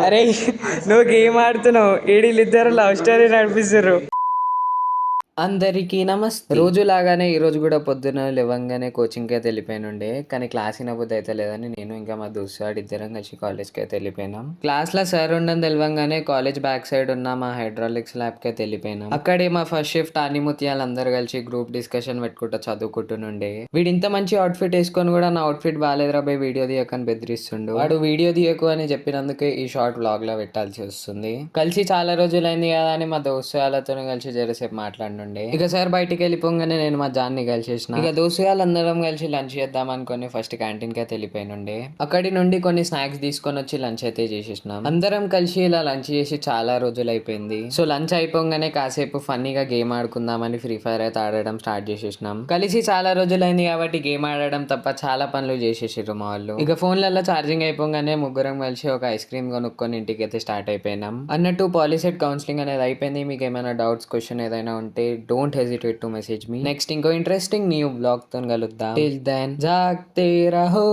అరే నువ్వు గేమ్ ఆడుతున్నావు, వీళ్ళిద్దరు లవ్ స్టోరీ నడిపిస్తారు. అందరికీ నమస్తే. రోజు లాగానే ఈ రోజు కూడా పొద్దున లేవంగానే కోచింగ్కి అయితే వెళ్ళిపోయినుండే, కానీ క్లాస్ వినబుద్ధి అయితే లేదని నేను ఇంకా మా దోస్తు ఇద్దరం కలిసి కాలేజ్కి అయితే వెళ్ళిపోయినాం. క్లాస్ లో సార్ ఉండని తెలియంగానే కాలేజ్ బ్యాక్ సైడ్ ఉన్న మా హైడ్రాలిక్స్ ల్యాబ్ కి అయితే వెళ్ళిపోయినాం. అక్కడే మా ఫస్ట్ షిఫ్ట్ ఆనిముత్యాలు అందరు కలిసి గ్రూప్ డిస్కషన్ పెట్టుకుంటా చదువుకుంటుండే. వీడు ఇంత మంచి అవుట్ఫిట్ వేసుకొని కూడా నా అవుట్ఫిట్ బాగాలేదురా బై వీడియో తీయకని బెదిరిస్తుండు. వాడు వీడియో తీయకు అని చెప్పినందుకే ఈ షార్ట్ వ్లాగ్ లో పెట్టాల్సి వస్తుంది. కలిసి చాలా రోజులైంది కదా అని మా దోస్తు వాళ్ళతో కలిసి జరసేపు మాట్లాడినండే. ఇక సార్ బయటికి వెళ్ళిపోగానే నేను మా జాన్ని కలిసేసిన. ఇక దోస్తు వాళ్ళందరం కలిసి లంచ్ చేద్దాం అనుకుని ఫస్ట్ క్యాంటీన్ కి అయితే వెళ్ళిపోయినుండే. అక్కడి నుండి కొన్ని స్నాక్స్ తీసుకొని వచ్చి లంచ్ అయితే చేసేసినాం. అందరం కలిసి ఇలా లంచ్ చేసి చాలా రోజులు అయిపోయింది. సో లంచ్ అయిపోగానే కాసేపు ఫన్నీగా గేమ్ ఆడుకుందామని ఫ్రీ ఫైర్ అయితే ఆడడం స్టార్ట్ చేసేసినాం. కలిసి చాలా రోజులైంది కాబట్టి గేమ్ ఆడడం తప్ప చాలా పనులు చేసేసారు మా వాళ్ళు. ఇక ఫోన్లలో ఛార్జింగ్ అయిపోగానే ముగ్గురం కలిసి ఒక ఐస్ క్రీమ్ కొనుక్కొని ఇంటికి అయితే స్టార్ట్ అయిపోయినాం. అన్నట్టు పాలిసెట్ కౌన్సిలింగ్ అనేది అయిపోయింది. మీకు ఏమైనా డౌట్స్ క్వశ్చన్ ఏదైనా ఉంటే don't hesitate to message me. Next ఇంకో ఇంట్రెస్టింగ్ న్యూ బ్లాగ్ తో కలుద్దాం. టిల్ దెన్ జాగ్తే రహో.